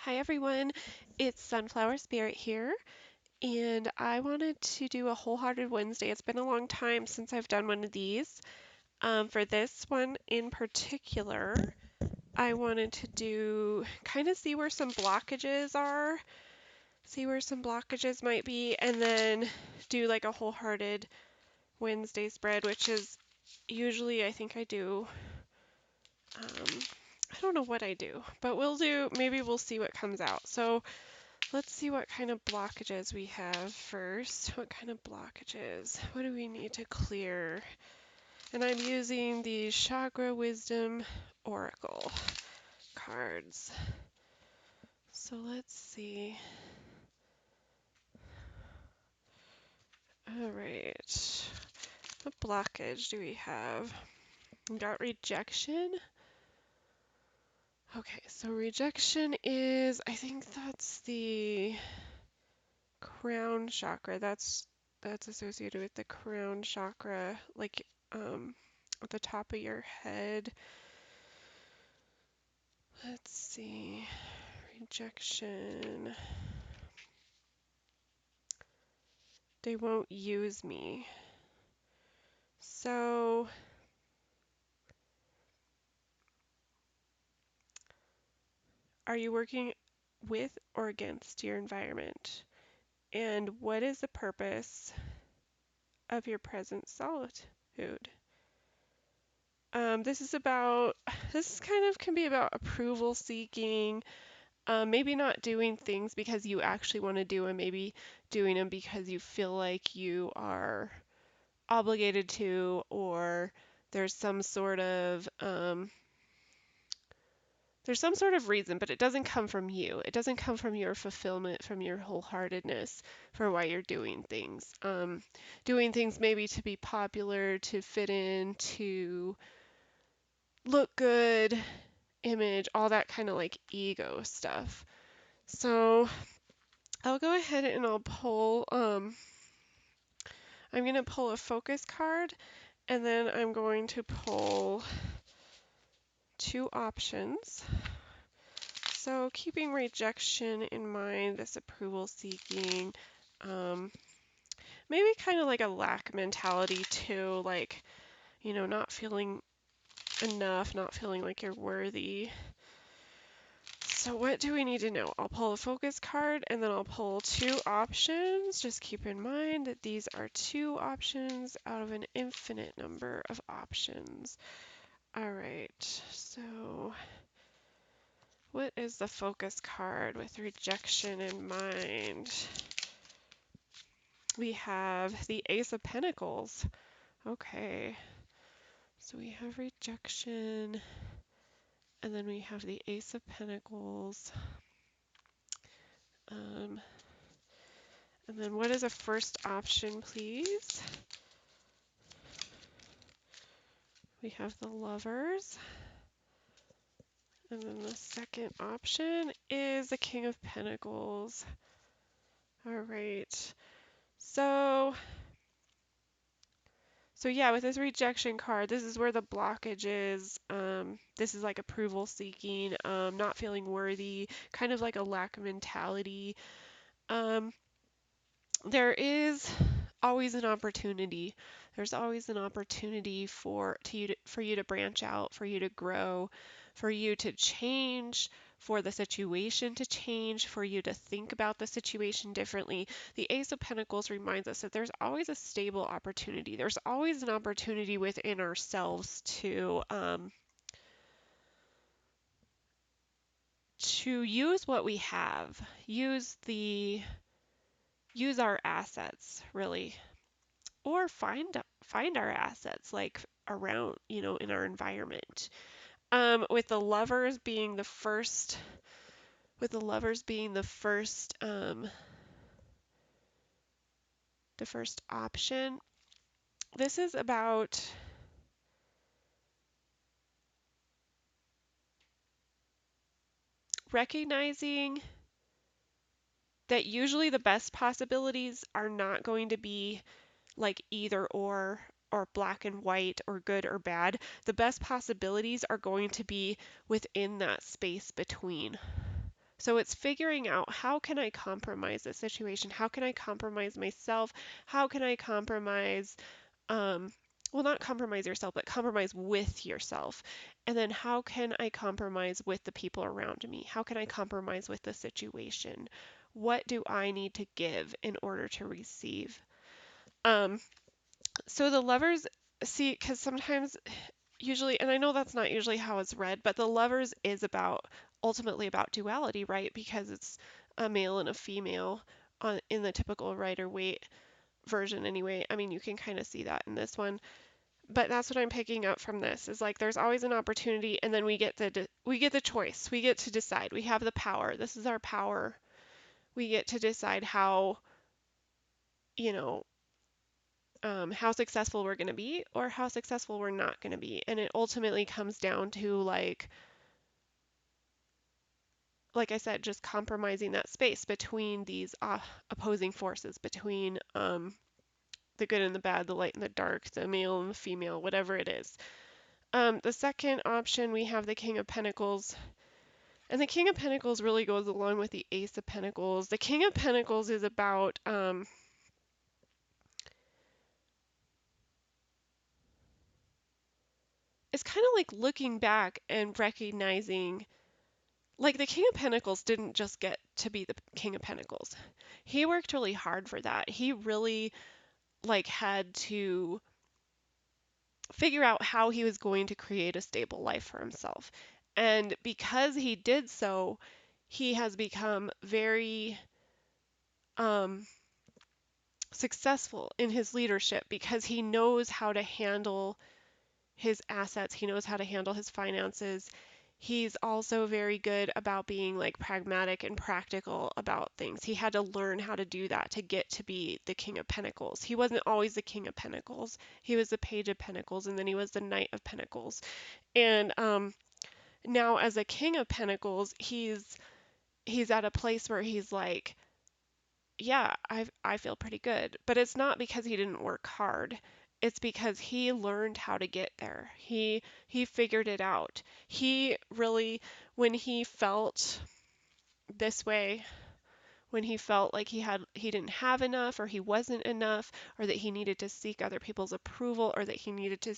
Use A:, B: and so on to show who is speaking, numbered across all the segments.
A: Hi everyone, it's Sunflower Spirit here, and I wanted to do a Wholehearted Wednesday. It's been a long time since I've done one of these. For this one in particular, I wanted to do kind of see where some blockages are, see where some blockages might be, and then do like a Wholehearted Wednesday spread, which is usually I think I do. I don't know what I do, but maybe we'll see what comes out. So let's see what kind of blockages we have first. What kind of blockages? What do we need to clear? And I'm using the Chakra Wisdom Oracle cards. So let's see. All right. What blockage do we have? We got rejection. Okay, so rejection is, I think that's the crown chakra. That's associated with the crown chakra, like at the top of your head. Let's see. Rejection. They won't use me. So are you working with or against your environment? And what is the purpose of your present solitude? This kind of can be about approval seeking, maybe not doing things because you actually want to do them, maybe doing them because you feel like you are obligated to, or there's some sort of reason, but it doesn't come from you. It doesn't come from your fulfillment, from your wholeheartedness for why you're doing things. Doing things maybe to be popular, to fit in, to look good, image, all that kind of like ego stuff. So I'll go ahead and I'm going to pull a focus card, and then I'm going to pull two options. So keeping rejection in mind, this approval seeking, maybe kind of like a lack mentality too, like, not feeling enough, not feeling like you're worthy. So what do we need to know? I'll pull a focus card and then I'll pull two options. Just keep in mind that these are two options out of an infinite number of options. All right, so what is the focus card with rejection in mind? We have the Ace of Pentacles. Okay, so we have rejection, and then we have the Ace of Pentacles. And then what is a first option, please? We have the Lovers. And then the second option is the King of Pentacles. All right. So yeah, with this rejection card, this is where the blockage is. This is like approval seeking, not feeling worthy, kind of like a lack mentality. Um, there is always an opportunity. There's always an opportunity for you to branch out, for you to grow, for you to change, for the situation to change, for you to think about the situation differently. The Ace of Pentacles reminds us that there's always a stable opportunity. There's always an opportunity within ourselves to use what we have, use our assets really, or find our assets like around, in our environment. With the lovers being the first, with the lovers being the first option, this is about recognizing that usually the best possibilities are not going to be like either or black and white or good or bad. The best possibilities are going to be within that space between. So it's figuring out, how can I compromise the situation? How can I compromise myself? How can I compromise, um, well, not compromise yourself, but compromise with yourself. And then how can I compromise with the people around me? How can I compromise with the situation? What do I need to give in order to receive? Um, so the lovers, see, because sometimes, usually, and I know that's not usually how it's read, but the lovers is about, ultimately about duality, right? Because it's a male and a female in the typical Rider Waite version anyway. I mean, you can kind of see that in this one, but that's what I'm picking up from this, is like there's always an opportunity, and then we get the choice. We get to decide. We have the power. This is our power. We get to decide how, you know, how successful we're going to be or how successful we're not going to be. And it ultimately comes down to like I said, just compromising that space between these opposing forces, between the good and the bad, the light and the dark, the male and the female, whatever it is. The second option, we have the King of Pentacles. And the King of Pentacles really goes along with the Ace of Pentacles. The King of Pentacles is about, it's kind of like looking back and recognizing, like the King of Pentacles didn't just get to be the King of Pentacles. He worked really hard for that. He really like had to figure out how he was going to create a stable life for himself. And because he did so, he has become very um, successful in his leadership because he knows how to handle his assets, he knows how to handle his finances. He's also very good about being like pragmatic and practical about things. He had to learn how to do that to get to be the King of Pentacles. He wasn't always the King of Pentacles. He was the Page of Pentacles, and then he was the Knight of Pentacles. And now as a King of Pentacles, he's at a place where he's like, yeah, I feel pretty good. But it's not because he didn't work hard. It's because he learned how to get there. He figured it out. He really, when he felt this way, when he felt like he didn't have enough, or he wasn't enough, or that he needed to seek other people's approval, or that he needed to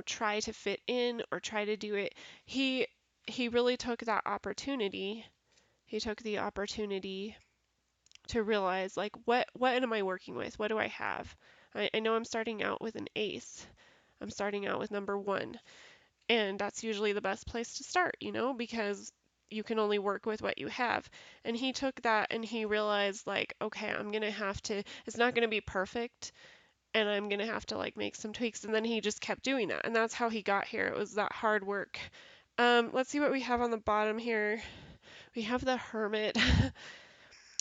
A: try to fit in or try to do it, he he really took that opportunity. He took the opportunity to realize, like, what am I working with? What do I have? I know I'm starting out with an ace. I'm starting out with number one. And that's usually the best place to start, because you can only work with what you have. And he took that and he realized, like, okay, I'm going to have to, it's not going to be perfect. And I'm going to have to, like, make some tweaks. And then he just kept doing that. And that's how he got here. It was that hard work. Let's see what we have on the bottom here. We have the Hermit.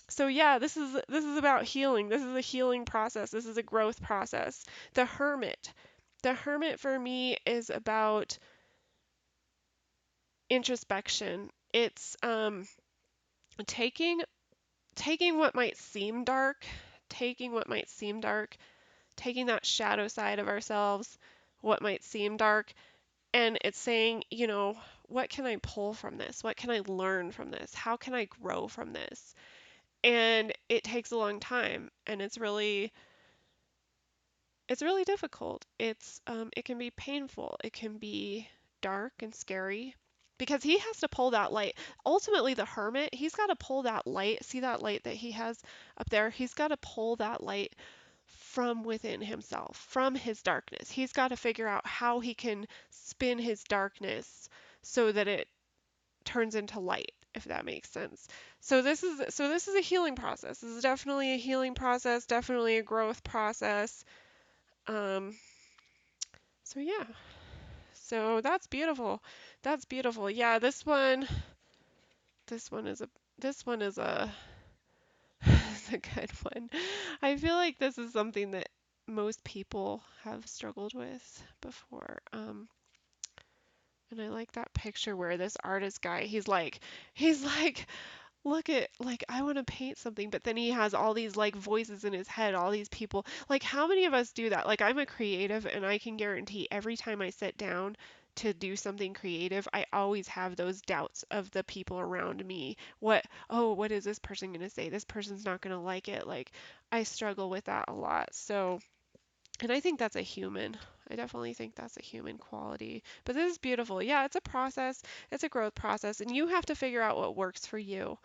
A: So yeah, this is about healing. This is a healing process. This is a growth process. The Hermit. The Hermit for me is about introspection. It's taking taking what might seem dark, taking what might seem dark, taking that shadow side of ourselves, what might seem dark, and it's saying, what can I pull from this? What can I learn from this? How can I grow from this? And it takes a long time, and it's really difficult. It can be painful. It can be dark and scary because he has to pull that light. Ultimately, the hermit, he's got to pull that light. See that light that he has up there? He's got to pull that light from within himself, from his darkness. He's got to figure out how he can spin his darkness so that it turns into light, if that makes sense. So this is a healing process. This is definitely a healing process, definitely a growth process. Um, so yeah, so that's beautiful. That's beautiful. Yeah, this one is a, this one is a, is a good one. I feel like this is something that most people have struggled with before. And I like that picture where this artist guy, he's like, look at, like, I want to paint something, but then he has all these like voices in his head, all these people. Like, how many of us do that? Like, I'm a creative, and I can guarantee every time I sit down to do something creative, I always have those doubts of the people around me. What is this person going to say? This person's not going to like it. Like, I struggle with that a lot. So, and I think that's a human. I definitely think that's a human quality. But this is beautiful. Yeah, it's a process, it's a growth process, and you have to figure out what works for you.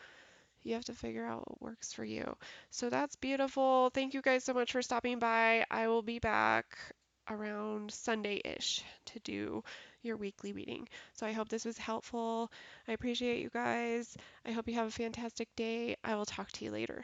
A: You have to figure out what works for you. So that's beautiful. Thank you guys so much for stopping by. I will be back around Sunday-ish to do your weekly reading. So I hope this was helpful. I appreciate you guys. I hope you have a fantastic day. I will talk to you later.